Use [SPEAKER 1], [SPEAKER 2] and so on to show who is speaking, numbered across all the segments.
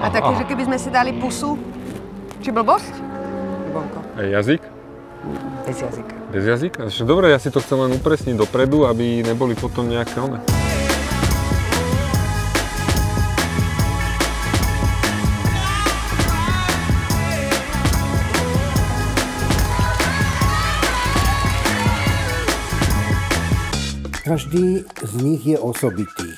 [SPEAKER 1] A také, že keby sme si dali pusu, či blbosť? Bonko.
[SPEAKER 2] A jazyk?
[SPEAKER 1] Bez jazyka.
[SPEAKER 2] Bez jazyka? Dobre, ja si to chcem len upresniť dopredu, aby neboli potom nejaké one.
[SPEAKER 3] Každý z nich je osobitý.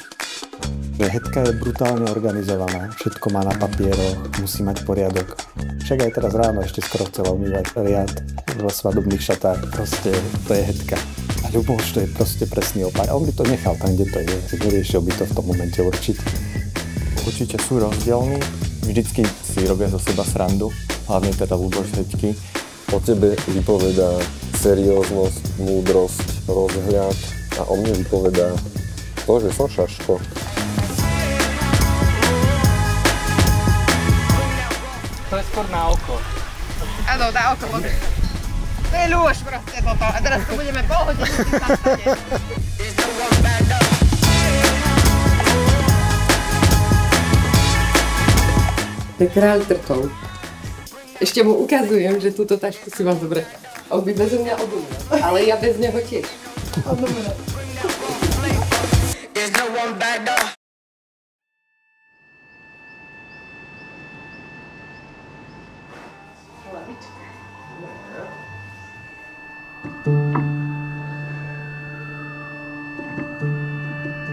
[SPEAKER 3] Hetka je brutálne organizovaná, všetko má na papieroch, musí mať poriadok. Však aj teraz ráno ešte skoro chcela umývať riad vo svadobných šatách, proste to je Hetka. A Ľuboš to je proste presný opak. A on by to nechal tam, kde to je, neriešil by to v tom momente určite.
[SPEAKER 4] Určite sú rozdielní, vždycky si robia zo seba srandu, hlavne teda Ľuboš Heťky.
[SPEAKER 2] O tebe vypovedá serióznosť, múdrosť, rozhľad a o mne vypovedá to, že som šaško.
[SPEAKER 5] To je skôr na oko.
[SPEAKER 1] Áno, na oko, pozri. To je Ľuboš proste toto. A teraz tu budeme pol hodiny s tým nastane. To je kráľ trtov. Ešte mu ukazujem, že túto tašku si mám dobre. On by bezo mňa obumrel, ale ja bez neho tiež. Obumrel.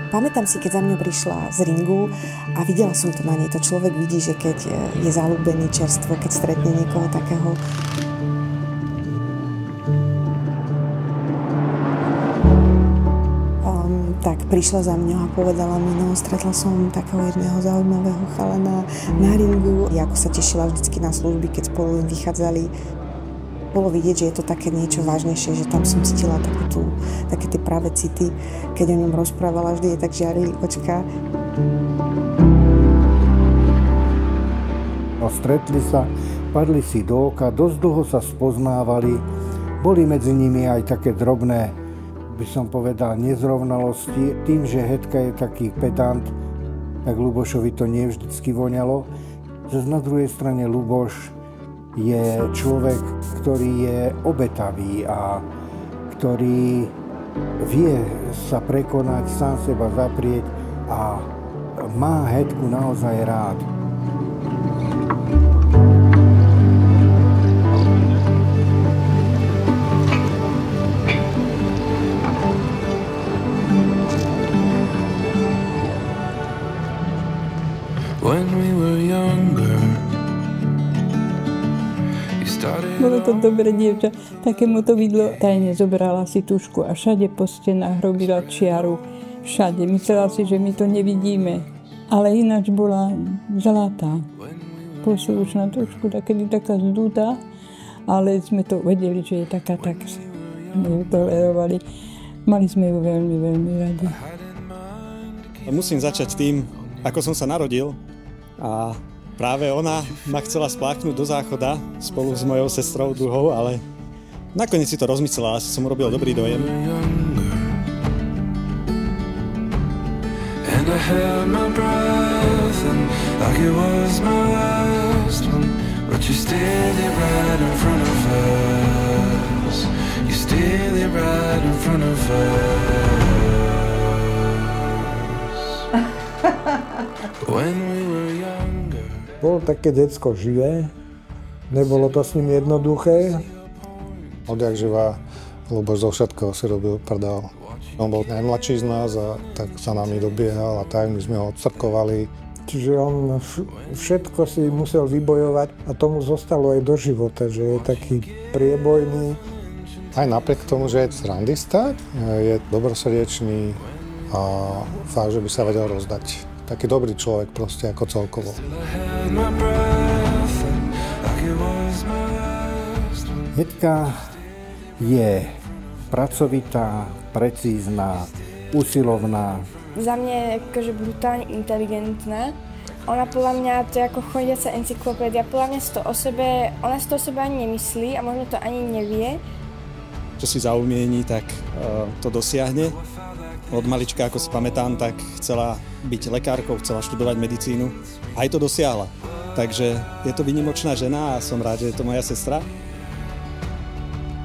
[SPEAKER 6] Pamätám si, keď za mňou prišla z ringu a videla som to na nej. To človek vidí, že keď je zaľúbený čerstvo, keď stretne niekoho takého. Tak prišla za mňou a povedala mi, no stretla som takého jedného zaujímavého chalana na ringu. Ja ako sa tešila vždycky na služby, keď spolu vychádzali. Bolo vidieť, že je to také niečo vážnejšie, že tam som cítila také tie práve city. Keď o ňom rozprávala, vždy je tak žiarili očka.
[SPEAKER 3] No, stretli sa, padli si do oka, dosť dlho sa spoznávali. Boli medzi nimi aj také drobné, by som povedal, nezrovnalosti. Tým, že Hetka je taký pedant, tak Ľubošovi to nie vždycky voňalo. Zas na druhej strane Ľuboš je človek, ktorý je obetavý a ktorý vie sa prekonať, sám seba zaprieť a má Hetku naozaj rád.
[SPEAKER 7] When we were younger,
[SPEAKER 8] bolo to dobré dievča, takému to vidlo. Tajne zobrala si tušku a všade po stenách robila čiaru. Všade. Myslela si, že my to nevidíme. Ale ináč bola zlatá. Poslušná trošku, takedy taká zdúta, ale sme to vedeli, že je taká, tak sme ju tolerovali. Mali sme ju veľmi, veľmi radi.
[SPEAKER 9] Musím začať tým, ako som sa narodil a práve ona ma chcela spláchnuť do záchoda spolu s mojou sestrou druhou, ale nakoniec si to rozmyslela, asi som urobil dobrý dojem.
[SPEAKER 3] Bolo také decko živé, nebolo to s ním jednoduché.
[SPEAKER 10] Odjakživa Ľuboš zo všetkého si robil prdel. On bol najmladší z nás a tak sa nami dobiehal a tak my sme ho odstrkovali.
[SPEAKER 3] Čiže on všetko si musel vybojovať a tomu zostalo aj do života, že je taký priebojný.
[SPEAKER 10] Aj napriek tomu, že je srandista, je dobrosrdečný a fakt, že by sa vedel rozdať. Taký dobrý človek proste ako celkovo.
[SPEAKER 3] Hetka je pracovitá, precízna, usilovná.
[SPEAKER 11] Za mňa je akože brutálne inteligentná. Ona podľa mňa, to je ako chodiaca encyklopédia, podľa mňa ona si to o sebe ani nemyslí a možno to ani nevie.
[SPEAKER 9] Čo si zaumieni, tak to dosiahne. Od malička, ako si pamätám, tak chcela byť lekárkou, chcela študovať medicínu. Aj to dosiahla. Takže je to výnimočná žena a som rád, že je to moja sestra.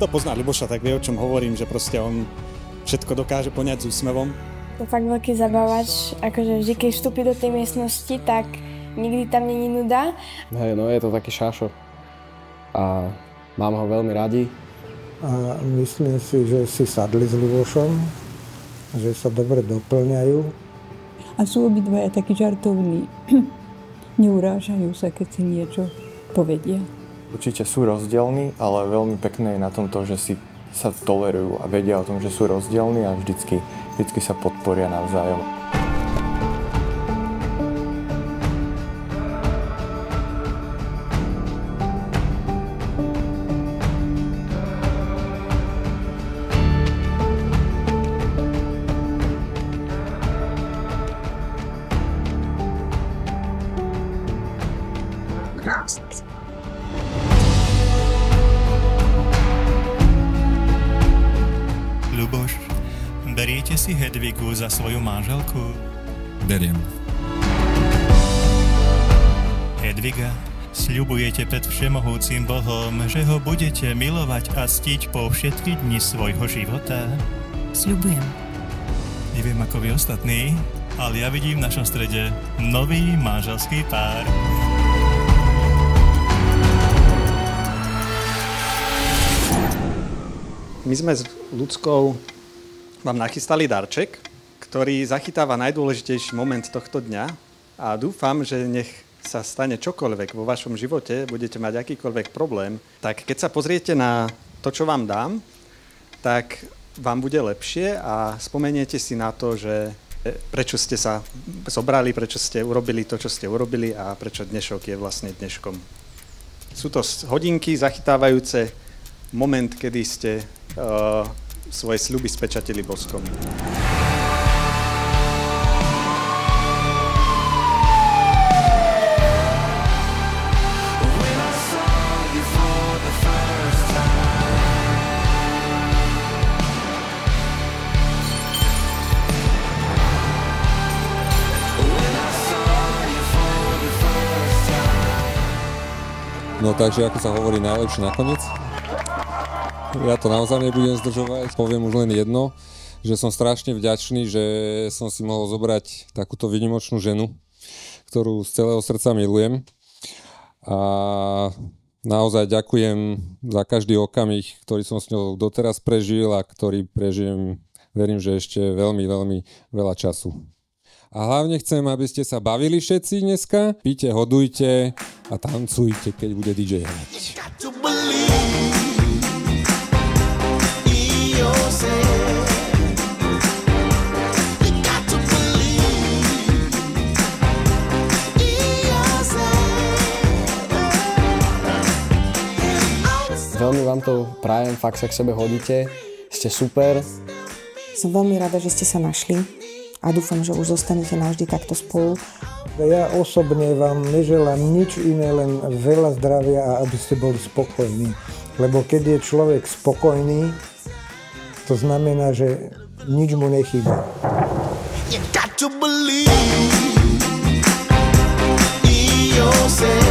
[SPEAKER 9] To pozná Ľuboša, tak vie, o čom hovorím, že proste on všetko dokáže poňať s úsmevom.
[SPEAKER 11] To fakt veľký zabávač, akože vždy, keď vstúpi do tej miestnosti, tak nikdy tam není nuda.
[SPEAKER 12] Hej, no je to taký šášo a mám ho veľmi radi.
[SPEAKER 3] A myslím si, že si sadli s Ľubošom, že sa dobre doplňajú.
[SPEAKER 8] A sú obidvaja takí žartovní. Neurážajú sa, keď si niečo povedia.
[SPEAKER 4] Určite sú rozdielní, ale veľmi pekné je na tom to, že si sa tolerujú a vedia o tom, že sú rozdielní a vždycky sa podporia navzájom.
[SPEAKER 13] Ľuboš, beriete si Hedvigu za svoju manželku?
[SPEAKER 14] Beriem.
[SPEAKER 13] Hedviga, sľubujete pred všemohúcim Bohom, že ho budete milovať a ctiť po všetky dni svojho života?
[SPEAKER 14] Sľubujem.
[SPEAKER 13] Neviem ako vy ostatní, ale ja vidím v našom strede nový manželský pár.
[SPEAKER 9] My sme s Ľudskou vám nachystali darček, ktorý zachytáva najdôležitejší moment tohto dňa a dúfam, že nech sa stane čokoľvek vo vašom živote, budete mať akýkoľvek problém, tak keď sa pozriete na to, čo vám dám, tak vám bude lepšie a spomeniete si na to, že prečo ste sa zobrali, prečo ste urobili to, čo ste urobili a prečo dnešok je vlastne dneškom. Sú to hodinky zachytávajúce moment, kedy ste svoje sľuby spečatili boskom.
[SPEAKER 2] No takže, ako sa hovorí, najlepšie nakoniec. Ja to naozaj nebudem zdržovať. Poviem už len jedno, že som strašne vďačný, že som si mohol zobrať takúto výnimočnú ženu, ktorú z celého srdca milujem. A naozaj ďakujem za každý okamih, ktorý som s ňou doteraz prežil a ktorý prežijem, verím, že ešte veľmi, veľmi veľa času. A hlavne chcem, aby ste sa bavili všetci dneska, píte, hodujte a tancujte, keď bude DJ hrať.
[SPEAKER 12] Veľmi vám to prajem, fakt sa k sebe hodíte, ste super.
[SPEAKER 6] Som veľmi rada, že ste sa našli a dúfam, že už zostanete navždy takto spolu.
[SPEAKER 3] Ja osobne vám neželám nič iné, len veľa zdravia a aby ste boli spokojní. Lebo keď je človek spokojný, to znamená, že nič mu nechýba. You got to believe in yourself.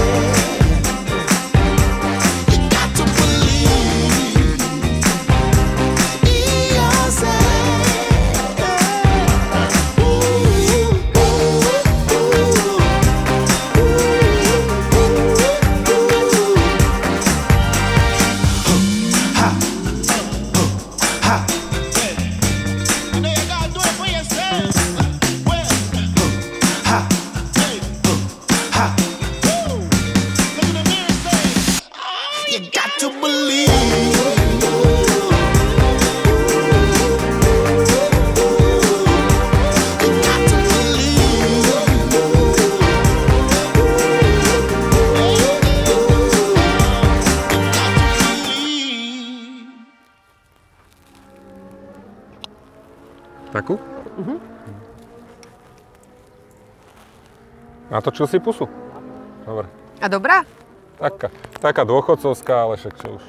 [SPEAKER 15] Takú? Natočil si pusu? Dobre.
[SPEAKER 1] A dobrá?
[SPEAKER 15] Taká dôchodcovská, ale však čo už.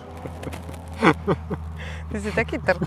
[SPEAKER 1] Ty si taký trd.